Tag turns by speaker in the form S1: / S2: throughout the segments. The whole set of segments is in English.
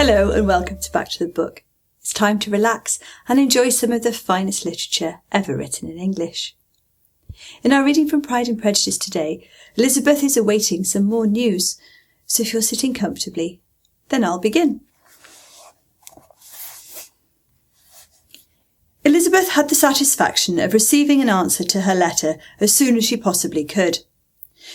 S1: Hello and welcome to Back to the Book. It's time to relax and enjoy some of the finest literature ever written in English. In our reading from Pride and Prejudice today, Elizabeth is awaiting some more news, so if you're sitting comfortably, then I'll begin. Elizabeth had the satisfaction of receiving an answer to her letter as soon as she possibly could.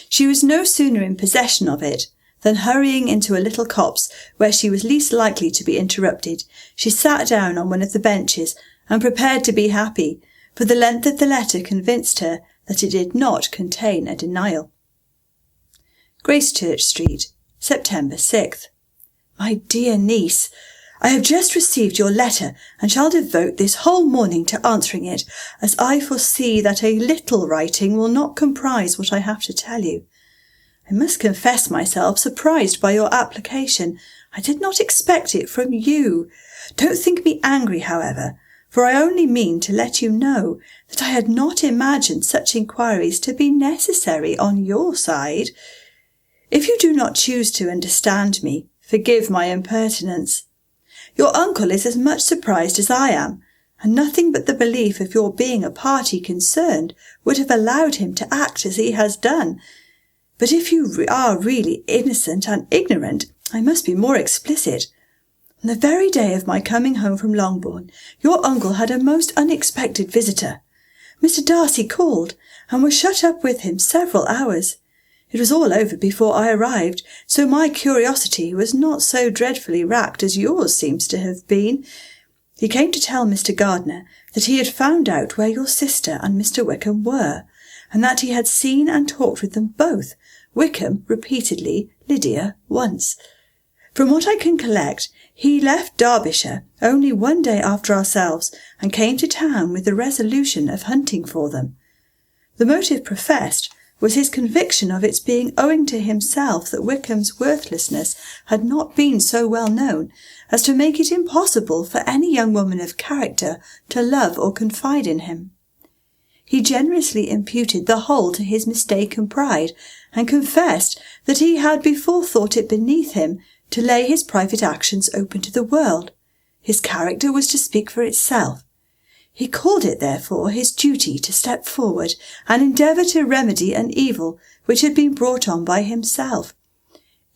S1: She was no sooner in possession of it than, hurrying into a little copse where she was least likely to be interrupted, she sat down on one of the benches and prepared to be happy, for the length of the letter convinced her that it did not contain a denial. Gracechurch Street, September 6th. My dear niece, I have just received your letter and shall devote this whole morning to answering it, as I foresee that a little writing will not comprise what I have to tell you. I must confess myself surprised by your application. I did not expect it from you. Don't think me angry, however, for I only mean to let you know that I had not imagined such inquiries to be necessary on your side. If you do not choose to understand me, forgive my impertinence. Your uncle is as much surprised as I am, and nothing but the belief of your being a party concerned would have allowed him to act as he has done. But if you are really innocent and ignorant, I must be more explicit. On the very day of my coming home from Longbourn, your uncle had a most unexpected visitor. Mr. Darcy called, and was shut up with him several hours. It was all over before I arrived, so my curiosity was not so dreadfully racked as yours seems to have been. He came to tell Mr. Gardiner that he had found out where your sister and Mr. Wickham were, and that he had seen and talked with them both, Wickham repeatedly, Lydia once. From what I can collect, he left Derbyshire only one day after ourselves, and came to town with the resolution of hunting for them. The motive professed was his conviction of its being owing to himself that Wickham's worthlessness had not been so well known as to make it impossible for any young woman of character to love or confide in him. He generously imputed the whole to his mistaken pride, and confessed that he had before thought it beneath him to lay his private actions open to the world. His character was to speak for itself. He called it, therefore, his duty to step forward and endeavour to remedy an evil which had been brought on by himself.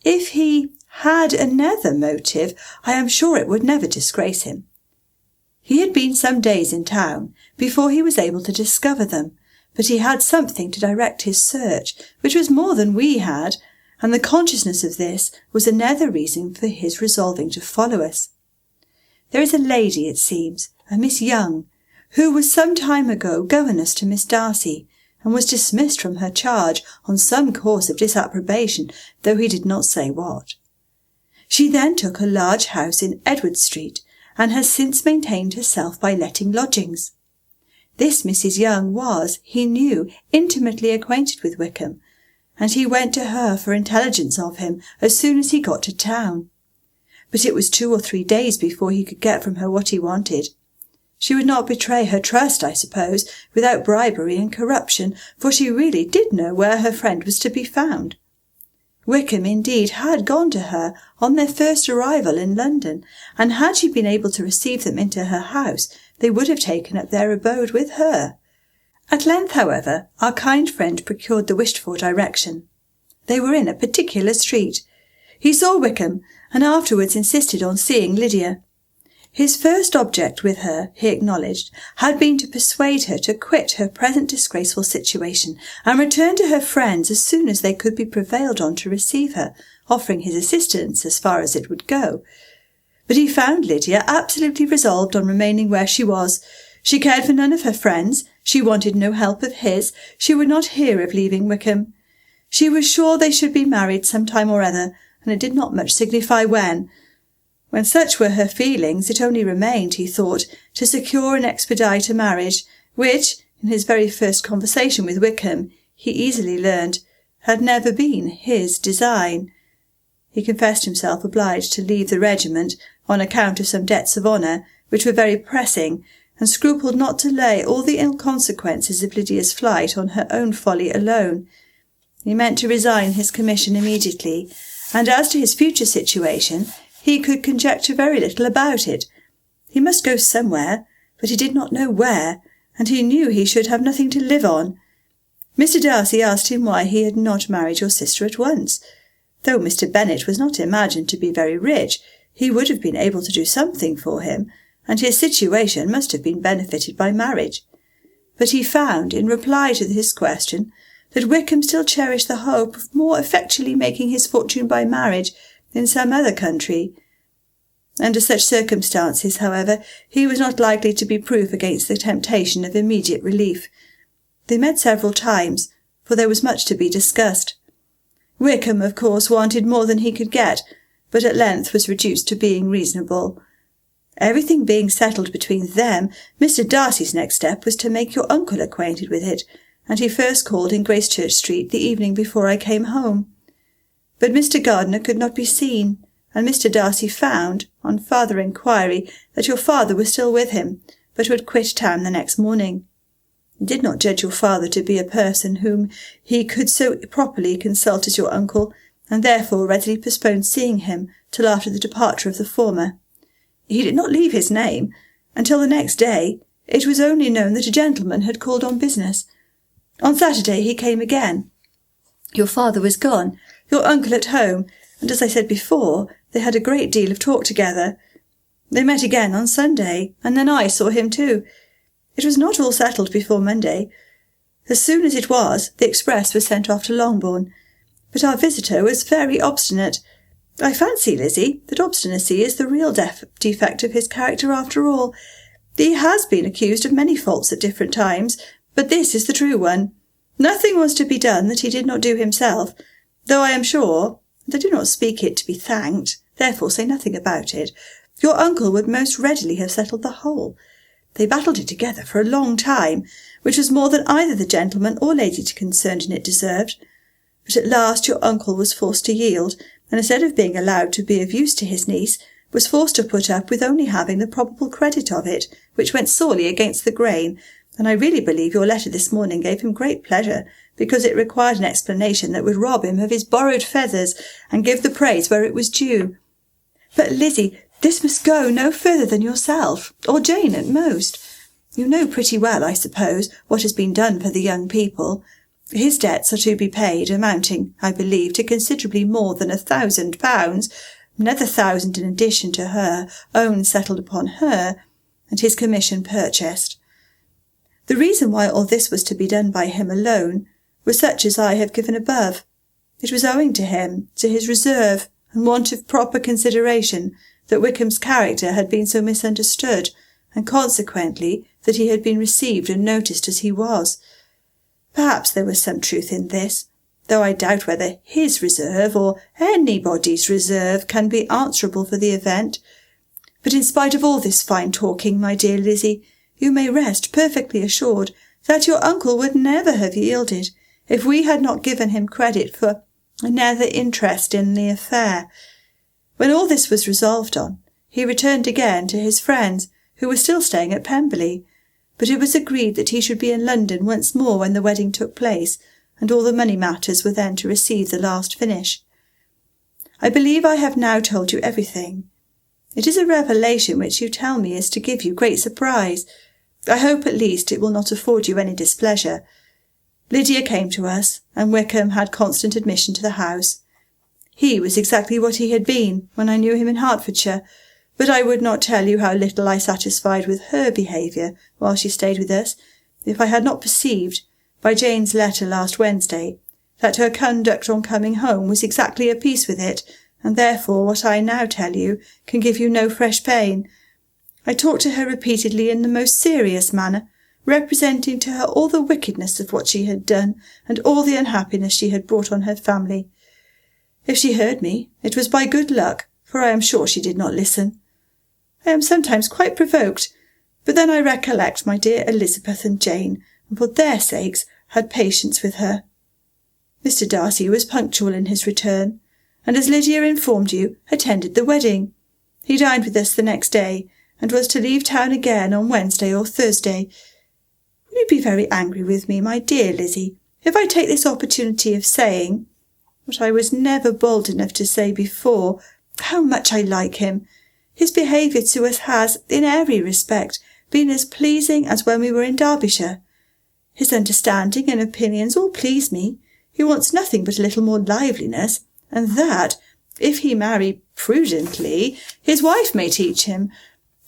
S1: If he had another motive, I am sure it would never disgrace him. He had been some days in town before he was able to discover them, but he had something to direct his search, which was more than we had, and the consciousness of this was another reason for his resolving to follow us. There is a lady, it seems, a Miss Young, who was some time ago governess to Miss Darcy, and was dismissed from her charge on some cause of disapprobation, though he did not say what. She then took a large house in Edward Street, and has since maintained herself by letting lodgings. This Mrs. Young was, he knew, intimately acquainted with Wickham, and he went to her for intelligence of him as soon as he got to town. But it was 2 or 3 days before he could get from her what he wanted. She would not betray her trust, I suppose, without bribery and corruption, for she really did know where her friend was to be found. Wickham, indeed, had gone to her on their first arrival in London, and had she been able to receive them into her house, they would have taken up their abode with her. At length, however, our kind friend procured the wished-for direction. They were in a particular street. He saw Wickham, and afterwards insisted on seeing Lydia. His first object with her, he acknowledged, had been to persuade her to quit her present disgraceful situation and return to her friends as soon as they could be prevailed on to receive her, offering his assistance as far as it would go. But he found Lydia absolutely resolved on remaining where she was. She cared for none of her friends, she wanted no help of his, she would not hear of leaving Wickham. She was sure they should be married some time or other, and it did not much signify when. When such were her feelings, it only remained, he thought, to secure and expedite a marriage, which, in his very first conversation with Wickham, he easily learned, had never been his design. He confessed himself obliged to leave the regiment on account of some debts of honour, which were very pressing, and scrupled not to lay all the ill consequences of Lydia's flight on her own folly alone. He meant to resign his commission immediately, and as to his future situation, he could conjecture very little about it. He must go somewhere, but he did not know where, and he knew he should have nothing to live on. Mr. Darcy asked him why he had not married your sister at once. Though Mr. Bennet was not imagined to be very rich, he would have been able to do something for him, and his situation must have been benefited by marriage. But he found, in reply to his question, that Wickham still cherished the hope of more effectually making his fortune by marriage in some other country. Under such circumstances, however, he was not likely to be proof against the temptation of immediate relief. They met several times, for there was much to be discussed. Wickham, of course, wanted more than he could get, but at length was reduced to being reasonable. Everything being settled between them, Mr. Darcy's next step was to make your uncle acquainted with it, and he first called in Gracechurch Street the evening before I came home. But Mr. Gardiner could not be seen, and Mr. Darcy found, on farther inquiry, that your father was still with him, but would quit town the next morning. He did not judge your father to be a person whom he could so properly consult as your uncle, and therefore readily postponed seeing him till after the departure of the former. He did not leave his name. Until the next day, it was only known that a gentleman had called on business. On Saturday he came again. Your father was gone, your uncle at home, and as I said before, they had a great deal of talk together. They met again on Sunday, and then I saw him too. It was not all settled before Monday. As soon as it was, the express was sent off to Longbourn. But our visitor was very obstinate. I fancy, Lizzie, that obstinacy is the real defect of his character after all. He has been accused of many faults at different times, but this is the true one. Nothing was to be done that he did not do himself, though I am sure, and I do not speak it to be thanked, therefore say nothing about it, your uncle would most readily have settled the whole. They battled it together for a long time, which was more than either the gentleman or lady concerned in it deserved. But at last your uncle was forced to yield, and instead of being allowed to be of use to his niece, was forced to put up with only having the probable credit of it, which went sorely against the grain, and I really believe your letter this morning gave him great pleasure, because it required an explanation that would rob him of his borrowed feathers, and give the praise where it was due. But, Lizzie, this must go no further than yourself, or Jane at most. You know pretty well, I suppose, what has been done for the young people. His debts are to be paid, amounting, I believe, to considerably more than £1,000, another 1,000 in addition to her own settled upon her, and his commission purchased. The reason why all this was to be done by him alone was such as I have given above. It was owing to him, to his reserve and want of proper consideration, that Wickham's character had been so misunderstood, and consequently that he had been received and noticed as he was. Perhaps there was some truth in this, though I doubt whether his reserve or anybody's reserve can be answerable for the event. But in spite of all this fine talking, my dear Lizzie, you may rest perfectly assured that your uncle would never have yielded if we had not given him credit for another interest in the affair. When all this was resolved on, he returned again to his friends, who were still staying at Pemberley, but it was agreed that he should be in London once more when the wedding took place, and all the money matters were then to receive the last finish. I believe I have now told you everything. It is a revelation which you tell me is to give you great surprise. I hope at least it will not afford you any displeasure. Lydia came to us, and Wickham had constant admission to the house. He was exactly what he had been when I knew him in Hertfordshire, but I would not tell you how little I satisfied with her behaviour while she stayed with us, if I had not perceived, by Jane's letter last Wednesday, that her conduct on coming home was exactly a piece with it, and therefore what I now tell you can give you no fresh pain. I talked to her repeatedly in the most serious manner, representing to her all the wickedness of what she had done, and all the unhappiness she had brought on her family. If she heard me, it was by good luck, for I am sure she did not listen. I am sometimes quite provoked, but then I recollect my dear Elizabeth and Jane, and for their sakes had patience with her. Mr. Darcy was punctual in his return, and as Lydia informed you, attended the wedding. He dined with us the next day, and was to leave town again on Wednesday or Thursday. Will you be very angry with me, my dear Lizzie, if I take this opportunity of saying, what I was never bold enough to say before, How much I like him! His behaviour to us has, in every respect, been as pleasing as when we were in Derbyshire. His understanding and opinions all please me. He wants nothing but a little more liveliness, and that, if he marry prudently, his wife may teach him.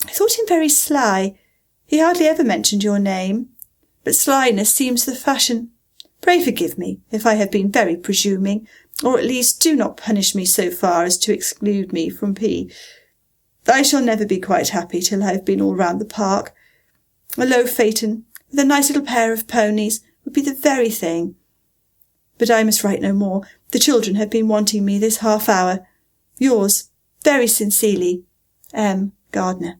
S1: I thought him very sly. He hardly ever mentioned your name, but slyness seems the fashion. Pray forgive me if I have been very presuming, or at least do not punish me so far as to exclude me from P. I shall never be quite happy till I have been all round the park. A low phaeton, with a nice little pair of ponies, would be the very thing. But I must write no more. The children have been wanting me this half hour. Yours, very sincerely, M. Gardner.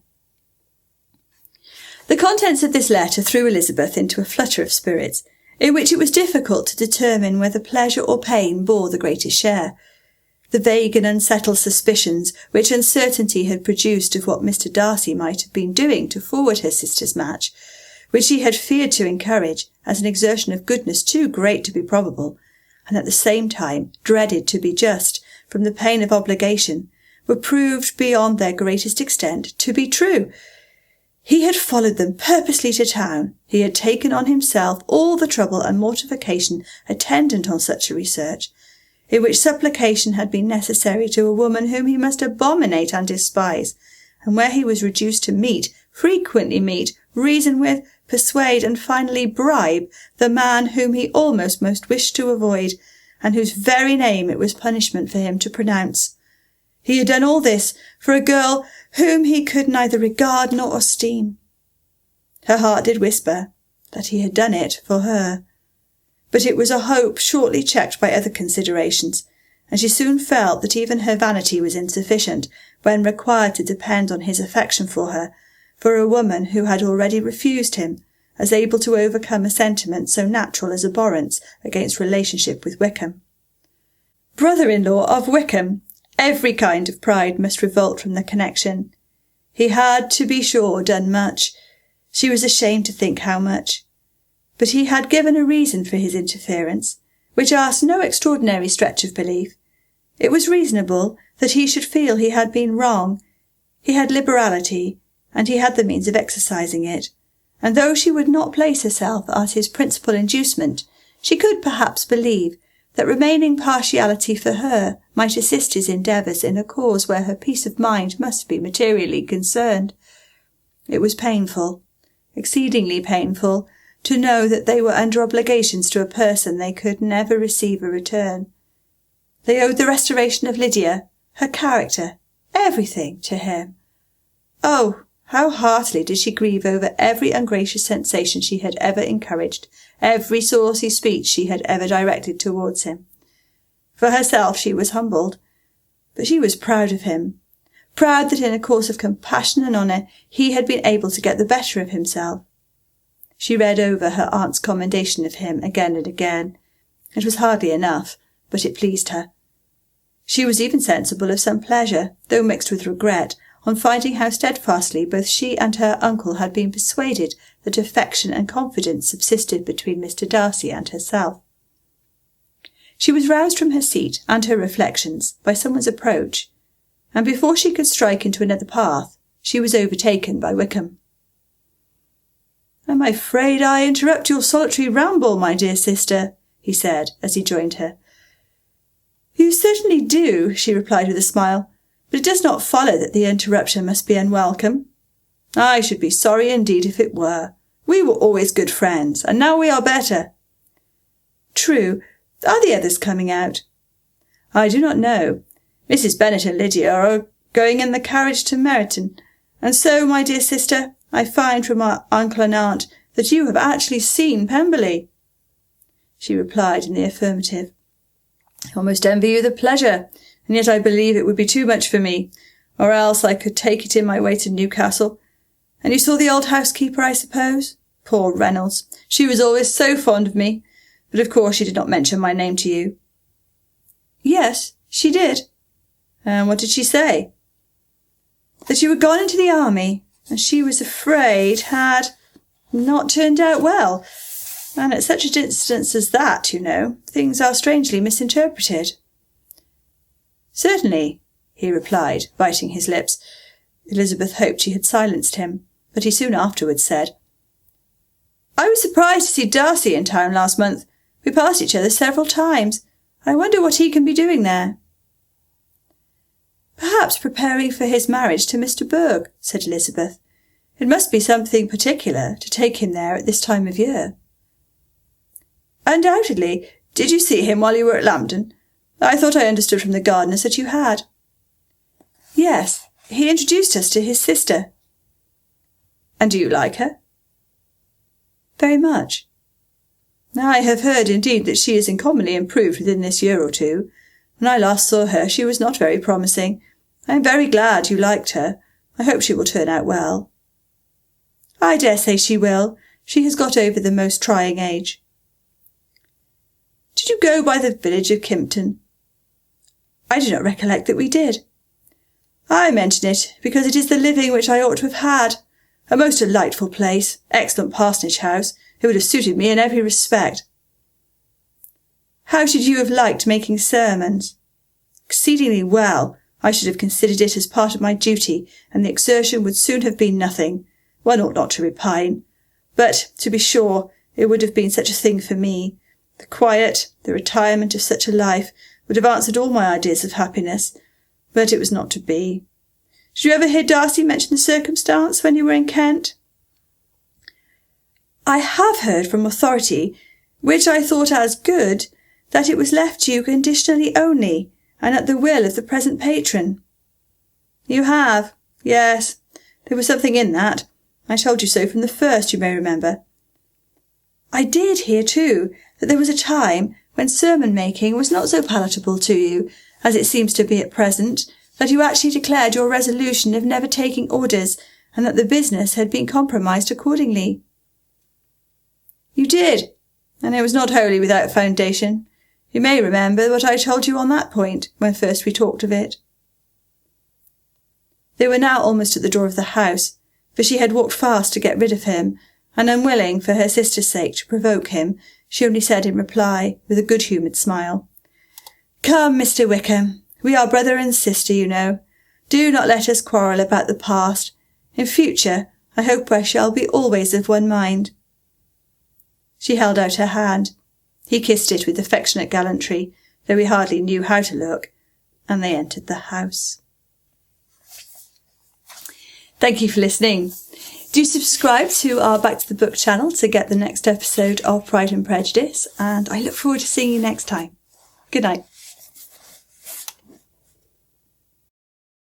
S1: The contents of this letter threw Elizabeth into a flutter of spirits, in which it was difficult to determine whether pleasure or pain bore the greatest share. The vague and unsettled suspicions which uncertainty had produced of what Mr. Darcy might have been doing to forward her sister's match, which she had feared to encourage as an exertion of goodness too great to be probable, and at the same time dreaded to be just from the pain of obligation, were proved beyond their greatest extent to be true. He had followed them purposely to town. He had taken on himself all the trouble and mortification attendant on such a research, in which supplication had been necessary to a woman whom he must abominate and despise, and where he was reduced to frequently meet, reason with, persuade, and finally bribe the man whom he almost most wished to avoid, and whose very name it was punishment for him to pronounce. He had done all this for a girl whom he could neither regard nor esteem. Her heart did whisper that he had done it for her, but it was a hope shortly checked by other considerations, and she soon felt that even her vanity was insufficient when required to depend on his affection for her, for a woman who had already refused him, as able to overcome a sentiment so natural as abhorrence against relationship with Wickham. Brother-in-law of Wickham! Every kind of pride must revolt from the connection. He had, to be sure, done much. She was ashamed to think how much. But he had given a reason for his interference, which asked no extraordinary stretch of belief. It was reasonable that he should feel he had been wrong. He had liberality, and he had the means of exercising it, and though she would not place herself as his principal inducement, she could perhaps believe that remaining partiality for her might assist his endeavours in a cause where her peace of mind must be materially concerned. It was painful, exceedingly painful, to know that they were under obligations to a person they could never receive a return. They owed the restoration of Lydia, her character, everything to him. Oh, how heartily did she grieve over every ungracious sensation she had ever encouraged, every saucy speech she had ever directed towards him. For herself she was humbled, but she was proud of him, proud that in a course of compassion and honour he had been able to get the better of himself. She read over her aunt's commendation of him again and again. It was hardly enough, but it pleased her. She was even sensible of some pleasure, though mixed with regret, on finding how steadfastly both she and her uncle had been persuaded that affection and confidence subsisted between Mr. Darcy and herself. She was roused from her seat and her reflections by someone's approach, and before she could strike into another path, she was overtaken by Wickham. "I'm afraid I interrupt your solitary ramble, my dear sister," he said, as he joined her. "You certainly do," she replied with a smile, "but it does not follow that the interruption must be unwelcome. I should be sorry indeed if it were. We were always good friends, and now we are better." "True. Are the others coming out?" "I do not know. Mrs. Bennet and Lydia are going in the carriage to Meryton, and so, my dear sister, I find from our uncle and aunt that you have actually seen Pemberley." She replied in the affirmative. "I almost envy you the pleasure, and yet I believe it would be too much for me, or else I could take it in my way to Newcastle. And you saw the old housekeeper, I suppose? Poor Reynolds! She was always so fond of me, but of course she did not mention my name to you." "Yes, she did." "And what did she say?" "That you had gone into the army, and she was afraid had not turned out well. And at such a distance as that, you know, things are strangely misinterpreted." "Certainly. he replied, biting his lips. Elizabeth hoped she had silenced him, but he soon afterwards said, "I was surprised to see Darcy in town last month. We passed each other several times. I wonder what he can be doing there." "Perhaps preparing for his marriage to Mr. Berg," said Elizabeth. "It must be something particular to take him there at this time of year." "Undoubtedly. Did you see him while you were at Lambton? I thought I understood from the gardeners that you had." "Yes, he introduced us to his sister." "And do you like her?" "Very much." "I have heard, indeed, that she is uncommonly improved within this year or two. When I last saw her she was not very promising. I am very glad you liked her. I hope she will turn out well." "I dare say she will. She has got over the most trying age." "Did you go by the village of Kympton?" "I do not recollect that we did." "I mention it because it is the living which I ought to have had. A most delightful place, excellent parsonage house. It would have suited me in every respect." "How should you have liked making sermons?" "Exceedingly well. I should have considered it as part of my duty, and the exertion would soon have been nothing. One ought not to repine. But, to be sure, it would have been such a thing for me. The quiet, the retirement of such a life would have answered all my ideas of happiness. But it was not to be. Did you ever hear Darcy mention the circumstance when you were in Kent?" "I have heard from authority, which I thought as good, that it was left to you conditionally only, and at the will of the present patron." "You have? Yes. There was something in that. I told you so from the first, you may remember." "I did hear, too, that there was a time when sermon-making was not so palatable to you, as it seems to be at present, that you actually declared your resolution of never taking orders, and that the business had been compromised accordingly." "You did, and it was not wholly without foundation. You may remember what I told you on that point, when first we talked of it." They were now almost at the door of the house, for she had walked fast to get rid of him, and unwilling, for her sister's sake, to provoke him, she only said in reply, with a good-humoured smile, "Come, Mr. Wickham, we are brother and sister, you know. Do not let us quarrel about the past. In future, I hope I shall be always of one mind." She held out her hand. He kissed it with affectionate gallantry, though he hardly knew how to look, and they entered the house. Thank you for listening. Do subscribe to our Back to the Book channel to get the next episode of Pride and Prejudice, and I look forward to seeing you next time. Good night.